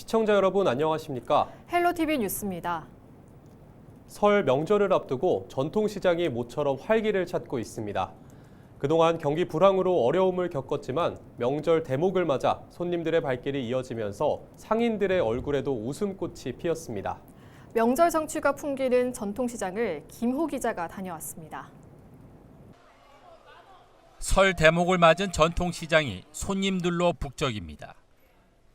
시청자 여러분 안녕하십니까? 헬로티비 뉴스입니다. 설 명절을 앞두고 전통시장이 모처럼 활기를 찾고 있습니다. 그동안 경기 불황으로 어려움을 겪었지만 명절 대목을 맞아 손님들의 발길이 이어지면서 상인들의 얼굴에도 웃음꽃이 피었습니다. 명절 정취가 풍기는 전통시장을 김호 기자가 다녀왔습니다. 설 대목을 맞은 전통시장이 손님들로 북적입니다.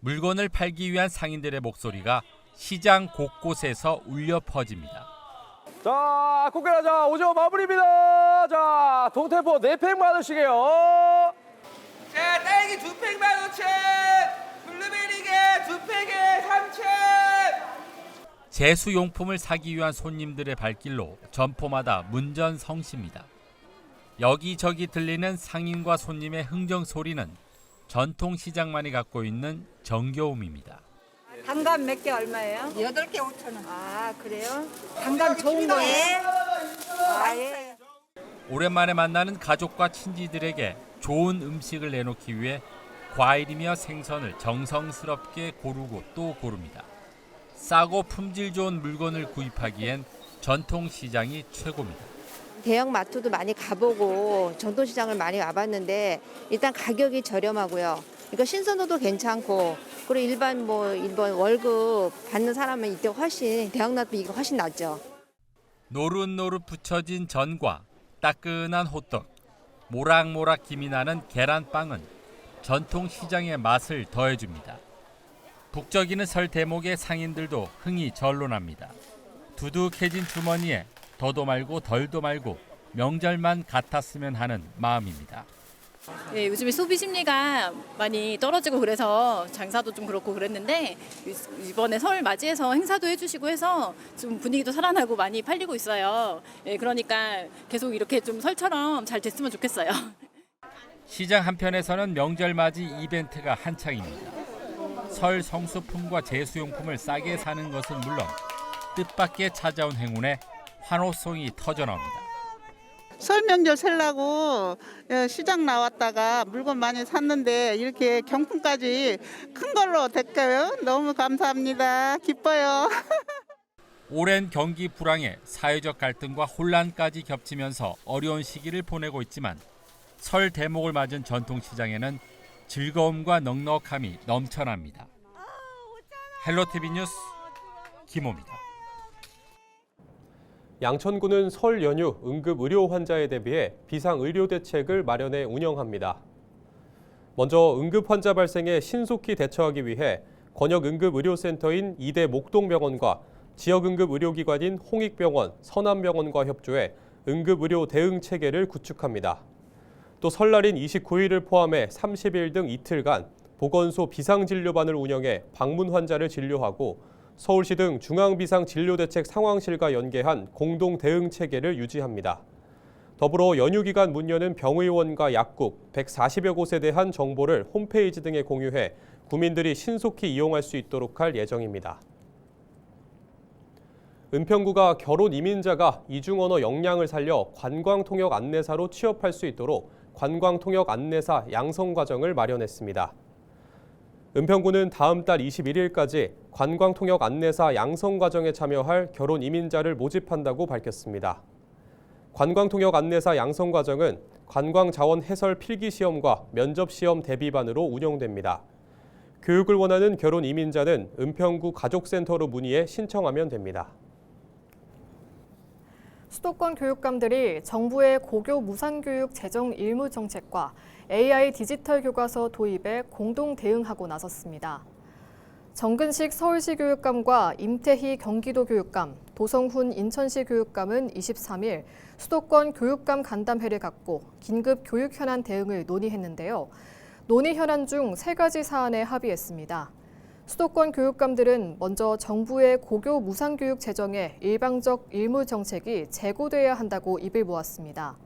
물건을 팔기 위한 상인들의 목소리가 시장 곳곳에서 울려 퍼집니다. 자, 꽃게라자 오징어 마무리입니다. 자, 동태포 4팩 받으시게요. 자, 딸기 2팩 15,000, 블루베리게 2팩에 3,000. 제수용품을 사기 위한 손님들의 발길로 점포마다 문전성시입니다. 여기저기 들리는 상인과 손님의 흥정 소리는 전통시장만이 갖고 있는 정겨움입니다. 단감 몇 개 얼마예요? 8개 5,000원. 아, 그래요? 단감 좋은 거예요? 아, 예. 오랜만에 만나는 가족과 친지들에게 좋은 음식을 내놓기 위해 과일이며 생선을 정성스럽게 고르고 또 고릅니다. 싸고 품질 좋은 물건을 구입하기엔 전통시장이 최고입니다. 대형 마트도 많이 가보고 전통시장을 많이 와봤는데 일단 가격이 저렴하고요. 그러니까 신선도도 괜찮고 그리고 일반 월급 받는 사람은 이때 훨씬 대형마트 이게 훨씬 낫죠. 노릇노릇 붙여진 전과 따끈한 호떡, 모락모락 김이 나는 계란빵은 전통시장의 맛을 더해줍니다. 북적이는 설 대목의 상인들도 흥이 절로 납니다. 두둑해진 주머니에 더도 말고 덜도 말고 명절만 같았으면 하는 마음입니다. 네, 요즘에 소비 심리가 많이 떨어지고 그래서 장사도 좀 그렇고 그랬는데 이번에 설 맞이해서 행사도 해주시고 해서 좀 분위기도 살아나고 많이 팔리고 있어요. 네, 그러니까 계속 이렇게 좀 설처럼 잘 됐으면 좋겠어요. 시장 한편에서는 명절 맞이 이벤트가 한창입니다. 설 성수품과 제수용품을 싸게 사는 것은 물론 뜻밖의 찾아온 행운에 환호성이 터져나옵니다. 설 명절 살라고 시장 나왔다가 물건 많이 샀는데 이렇게 경품까지 큰 걸로 됐어요. 너무 감사합니다. 기뻐요. 오랜 경기 불황에 사회적 갈등과 혼란까지 겹치면서 어려운 시기를 보내고 있지만 설 대목을 맞은 전통시장에는 즐거움과 넉넉함이 넘쳐납니다. 헬로티비 뉴스 김호입니다. 양천구는 설 연휴 응급 의료 환자에 대비해 비상 의료 대책을 마련해 운영합니다. 먼저 응급 환자 발생에 신속히 대처하기 위해 권역 응급 의료센터인 이대 목동병원과 지역 응급 의료기관인 홍익병원, 서남병원과 협조해 응급 의료 대응 체계를 구축합니다. 또 설날인 29일을 포함해 30일 등 이틀간 보건소 비상진료반을 운영해 방문 환자를 진료하고 서울시 등 중앙비상진료대책 상황실과 연계한 공동 대응 체계를 유지합니다. 더불어 연휴 기간 문 여는 병의원과 약국 140여 곳에 대한 정보를 홈페이지 등에 공유해 구민들이 신속히 이용할 수 있도록 할 예정입니다. 은평구가 결혼 이민자가 이중 언어 역량을 살려 관광통역 안내사로 취업할 수 있도록 관광통역 안내사 양성 과정을 마련했습니다. 은평구는 다음 달 21일까지 관광통역 안내사 양성 과정에 참여할 결혼 이민자를 모집한다고 밝혔습니다. 관광통역 안내사 양성 과정은 관광자원 해설 필기시험과 면접시험 대비반으로 운영됩니다. 교육을 원하는 결혼 이민자는 은평구 가족센터로 문의해 신청하면 됩니다. 수도권 교육감들이 정부의 고교 무상교육 재정 일무 정책과 AI 디지털 교과서 도입에 공동 대응하고 나섰습니다. 정근식 서울시 교육감과 임태희 경기도 교육감, 도성훈 인천시 교육감은 23일 수도권 교육감 간담회를 갖고 긴급 교육 현안 대응을 논의했는데요. 논의 현안 중 3가지 사안에 합의했습니다. 수도권 교육감들은 먼저 정부의 고교 무상교육 재정에 일방적 일무 정책이 재고돼야 한다고 입을 모았습니다.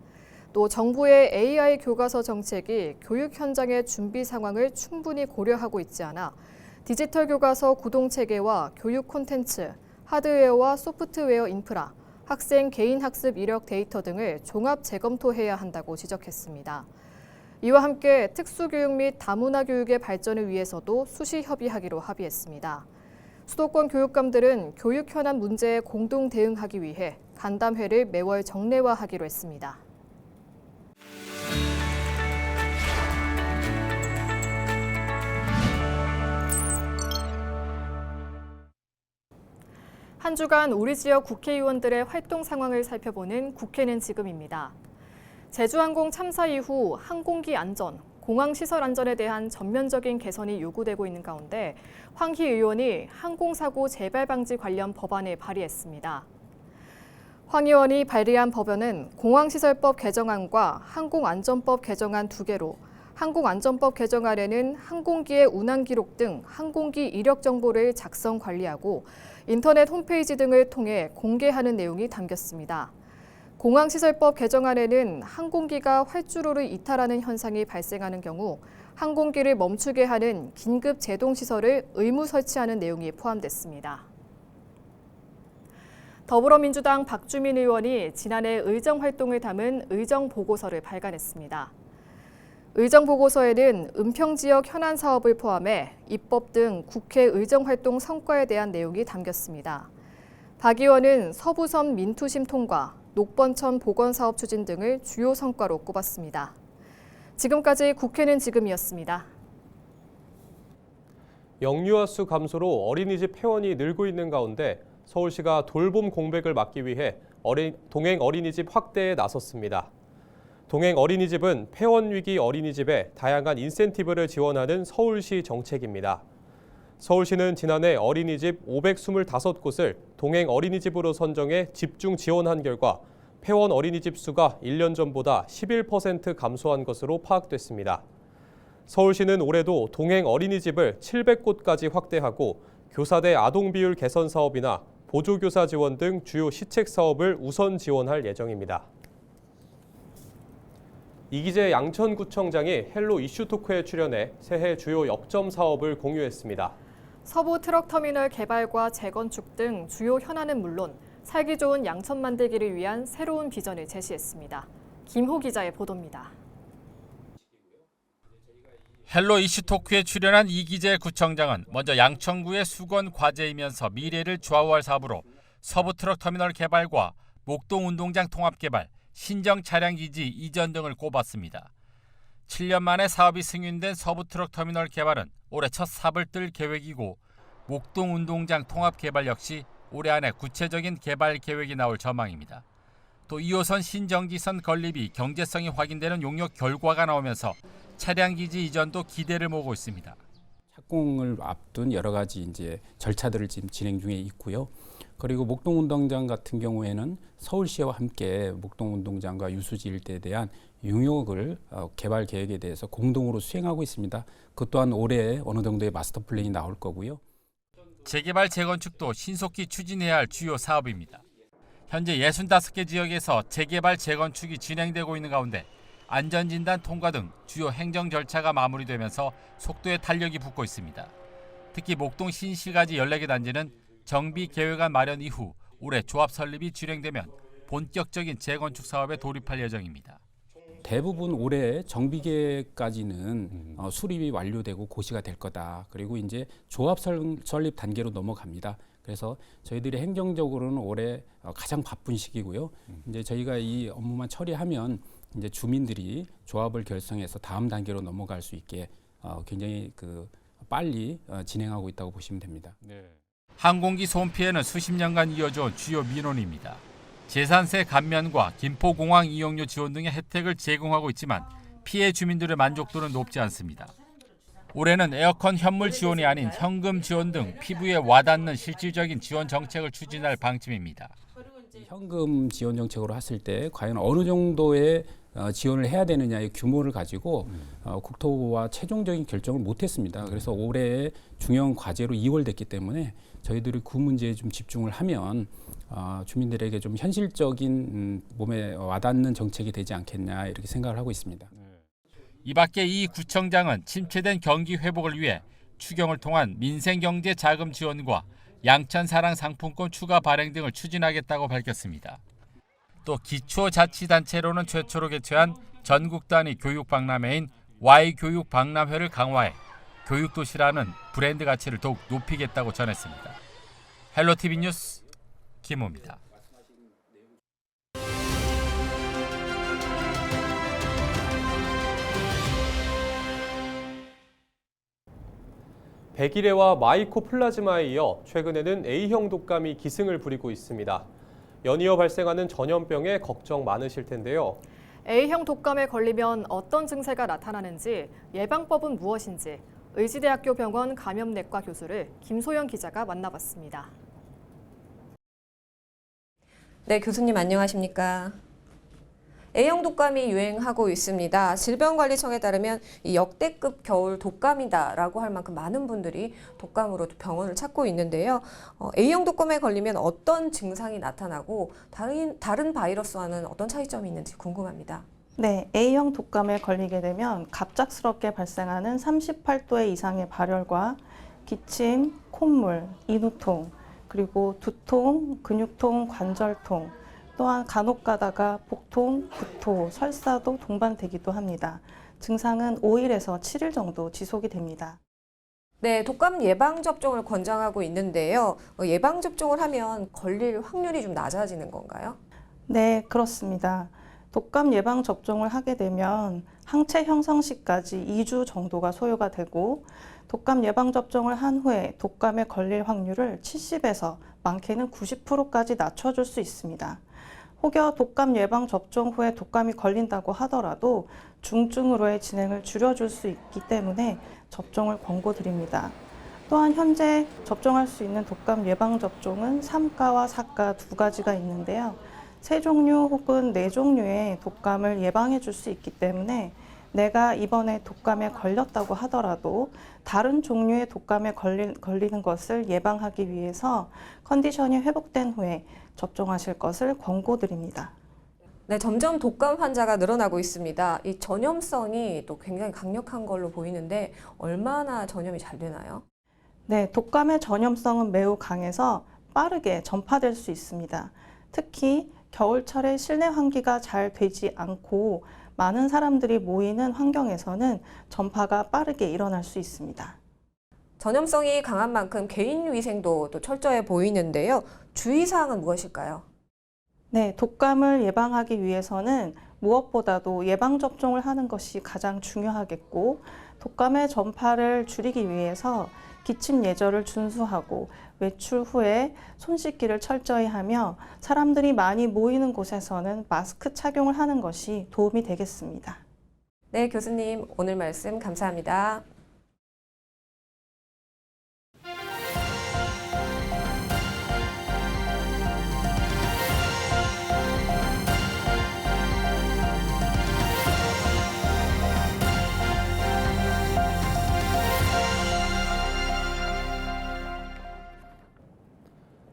또 정부의 AI 교과서 정책이 교육 현장의 준비 상황을 충분히 고려하고 있지 않아 디지털 교과서 구동체계와 교육 콘텐츠, 하드웨어와 소프트웨어 인프라, 학생 개인 학습 이력 데이터 등을 종합 재검토해야 한다고 지적했습니다. 이와 함께 특수교육 및 다문화 교육의 발전을 위해서도 수시 협의하기로 합의했습니다. 수도권 교육감들은 교육 현안 문제에 공동 대응하기 위해 간담회를 매월 정례화하기로 했습니다. 한 주간 우리 지역 국회의원들의 활동 상황을 살펴보는 국회는 지금입니다. 제주항공 참사 이후 항공기 안전, 공항시설 안전에 대한 전면적인 개선이 요구되고 있는 가운데 황희 의원이 항공사고 재발 방지 관련 법안을 발의했습니다. 황 의원이 발의한 법안은 공항시설법 개정안과 항공안전법 개정안 두 개로 항공안전법 개정안에는 항공기의 운항 기록 등 항공기 이력 정보를 작성 관리하고 인터넷 홈페이지 등을 통해 공개하는 내용이 담겼습니다. 공항시설법 개정안에는 항공기가 활주로를 이탈하는 현상이 발생하는 경우 항공기를 멈추게 하는 긴급 제동시설을 의무 설치하는 내용이 포함됐습니다. 더불어민주당 박주민 의원이 지난해 의정활동을 담은 의정보고서를 발간했습니다. 의정보고서에는 은평지역 현안 사업을 포함해 입법 등 국회 의정활동 성과에 대한 내용이 담겼습니다. 박 의원은 서부섬 민투심 통과, 녹번천 보건사업 추진 등을 주요 성과로 꼽았습니다. 지금까지 국회는 지금이었습니다. 영유아 수 감소로 어린이집 폐원이 늘고 있는 가운데 서울시가 돌봄 공백을 막기 위해 동행 어린이집 확대에 나섰습니다. 동행 어린이집은 폐원 위기 어린이집에 다양한 인센티브를 지원하는 서울시 정책입니다. 서울시는 지난해 어린이집 525곳을 동행 어린이집으로 선정해 집중 지원한 결과 폐원 어린이집 수가 1년 전보다 11% 감소한 것으로 파악됐습니다. 서울시는 올해도 동행 어린이집을 700곳까지 확대하고 교사대 아동 비율 개선 사업이나 보조교사 지원 등 주요 시책 사업을 우선 지원할 예정입니다. 이기재 양천구청장이 헬로 이슈토크에 출연해 새해 주요 역점 사업을 공유했습니다. 서부 트럭터미널 개발과 재건축 등 주요 현안은 물론 살기 좋은 양천 만들기를 위한 새로운 비전을 제시했습니다. 김호 기자의 보도입니다. 헬로 이슈토크에 출연한 이기재 구청장은 먼저 양천구의 수건 과제이면서 미래를 좌우할 사업으로 서부 트럭터미널 개발과 목동 운동장 통합 개발, 신정 차량기지 이전 등을 꼽았습니다. 7년 만에 사업이 승인된 서부 트럭터미널 개발은 올해 첫 삽을 뜰 계획이고 목동 운동장 통합 개발 역시 올해 안에 구체적인 개발 계획이 나올 전망입니다. 또 2호선 신정지선 건립이 경제성이 확인되는 용역 결과가 나오면서 차량기지 이전도 기대를 모으고 있습니다. 착공을 앞둔 여러 가지 이제 절차들을 지금 진행 중에 있고요. 그리고 목동운동장 같은 경우에는 서울시와 함께 목동운동장과 유수지 일대에 대한 용역을 개발 계획에 대해서 공동으로 수행하고 있습니다. 그 또한 올해 어느 정도의 마스터 플랜이 나올 거고요. 재개발 재건축도 신속히 추진해야 할 주요 사업입니다. 현재 65개 지역에서 재개발 재건축이 진행되고 있는 가운데 안전진단 통과 등 주요 행정 절차가 마무리되면서 속도에 탄력이 붙고 있습니다. 특히 목동 신시가지 14개 단지는 정비 계획안 마련 이후 올해 조합 설립이 진행되면 본격적인 재건축 사업에 돌입할 예정입니다. 대부분 올해 정비 계획까지는 수립이 완료되고 고시가 될 거다. 그리고 이제 조합 설립 단계로 넘어갑니다. 그래서 저희들이 행정적으로는 올해 가장 바쁜 시기고요. 이제 저희가 이 업무만 처리하면 이제 주민들이 조합을 결성해서 다음 단계로 넘어갈 수 있게 굉장히 빨리 진행하고 있다고 보시면 됩니다. 네. 항공기 소음 피해는 수십 년간 이어져온 주요 민원입니다. 재산세 감면과 김포공항 이용료 지원 등의 혜택을 제공하고 있지만 피해 주민들의 만족도는 높지 않습니다. 올해는 에어컨 현물 지원이 아닌 현금 지원 등 피부에 와닿는 실질적인 지원 정책을 추진할 방침입니다. 현금 지원 정책으로 했을 때 과연 어느 정도의 지원을 해야 되느냐의 규모를 가지고 국토부와 최종적인 결정을 못했습니다. 그래서 올해 중요한 과제로 2월 됐기 때문에 저희들이 그 문제에 좀 집중을 하면 주민들에게 좀 현실적인 몸에 와닿는 정책이 되지 않겠냐 이렇게 생각을 하고 있습니다. 이 밖에 이 구청장은 침체된 경기 회복을 위해 추경을 통한 민생경제 자금 지원과 양천사랑 상품권 추가 발행 등을 추진하겠다고 밝혔습니다. 또 기초자치단체로는 최초로 개최한 전국 단위 교육박람회인 Y교육박람회를 강화해 교육도시라는 브랜드 가치를 더욱 높이겠다고 전했습니다. 헬로티비 뉴스 김호입니다. 101회와 마이코플라즈마에 이어 최근에는 A형 독감이 기승을 부리고 있습니다. 연이어 발생하는 전염병에 걱정 많으실 텐데요. A형 독감에 걸리면 어떤 증세가 나타나는지, 예방법은 무엇인지 의지대학교 병원 감염내과 교수를 김소영 기자가 만나봤습니다. 네, 교수님 안녕하십니까? A형 독감이 유행하고 있습니다. 질병관리청에 따르면 이 역대급 겨울 독감이다라고 할 만큼 많은 분들이 독감으로 병원을 찾고 있는데요. A형 독감에 걸리면 어떤 증상이 나타나고 다른 바이러스와는 어떤 차이점이 있는지 궁금합니다. 네, A형 독감에 걸리게 되면 갑작스럽게 발생하는 38도 이상의 발열과 기침, 콧물, 인후통, 그리고 두통, 근육통, 관절통, 또한 간혹 가다가 복통, 구토, 설사도 동반되기도 합니다. 증상은 5일에서 7일 정도 지속이 됩니다. 네, 독감 예방접종을 권장하고 있는데요. 예방접종을 하면 걸릴 확률이 좀 낮아지는 건가요? 네, 그렇습니다. 독감 예방접종을 하게 되면 항체 형성 시까지 2주 정도가 소요가 되고, 독감 예방접종을 한 후에 독감에 걸릴 확률을 70에서 많게는 90%까지 낮춰줄 수 있습니다. 혹여 독감 예방접종 후에 독감이 걸린다고 하더라도 중증으로의 진행을 줄여줄 수 있기 때문에 접종을 권고드립니다. 또한 현재 접종할 수 있는 독감 예방접종은 3가와 4가 두 가지가 있는데요. 3종류 혹은 4종류의 독감을 예방해 줄 수 있기 때문에 내가 이번에 독감에 걸렸다고 하더라도 다른 종류의 독감에 걸리는 것을 예방하기 위해서 컨디션이 회복된 후에 접종하실 것을 권고드립니다. 네, 점점 독감 환자가 늘어나고 있습니다. 이 전염성이 또 굉장히 강력한 걸로 보이는데 얼마나 전염이 잘 되나요? 네, 독감의 전염성은 매우 강해서 빠르게 전파될 수 있습니다. 특히 겨울철에 실내 환기가 잘 되지 않고 많은 사람들이 모이는 환경에서는 전파가 빠르게 일어날 수 있습니다. 전염성이 강한 만큼 개인 위생도 또 철저해 보이는데요. 주의사항은 무엇일까요? 네, 독감을 예방하기 위해서는 무엇보다도 예방접종을 하는 것이 가장 중요하겠고, 독감의 전파를 줄이기 위해서 기침 예절을 준수하고 외출 후에 손 씻기를 철저히 하며 사람들이 많이 모이는 곳에서는 마스크 착용을 하는 것이 도움이 되겠습니다. 네, 교수님 오늘 말씀 감사합니다.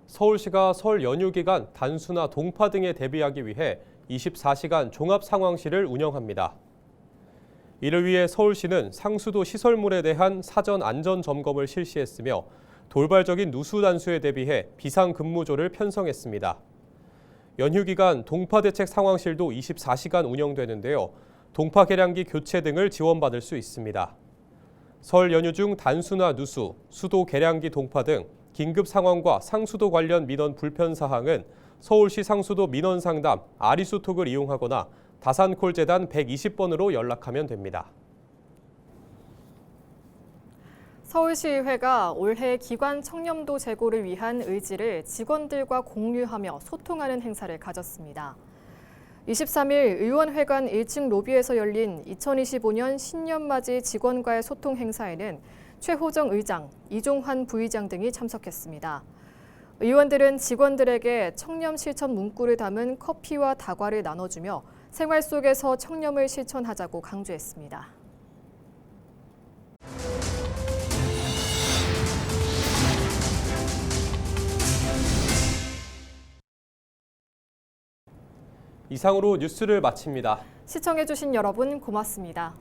서울시가 설 연휴 기간 단수나 동파 등에 대비하기 위해 24시간 종합상황실을 운영합니다. 이를 위해 서울시는 상수도 시설물에 대한 사전 안전 점검을 실시했으며 돌발적인 누수 단수에 대비해 비상근무조를 편성했습니다. 연휴 기간 동파 대책 상황실도 24시간 운영되는데요. 동파 계량기 교체 등을 지원받을 수 있습니다. 설 연휴 중 단수나 누수, 수도 계량기 동파 등 긴급 상황과 상수도 관련 민원 불편 사항은 서울시 상수도 민원 상담 아리수톡을 이용하거나 다산콜재단 120번으로 연락하면 됩니다. 서울시의회가 올해 기관 청렴도 제고를 위한 의지를 직원들과 공유하며 소통하는 행사를 가졌습니다. 23일 의원회관 1층 로비에서 열린 2025년 신년맞이 직원과의 소통 행사에는 최호정 의장, 이종환 부의장 등이 참석했습니다. 의원들은 직원들에게 청렴 실천 문구를 담은 커피와 다과를 나눠주며 생활 속에서 청렴을 실천하자고 강조했습니다. 이상으로 뉴스를 마칩니다. 시청해주신 여러분 고맙습니다.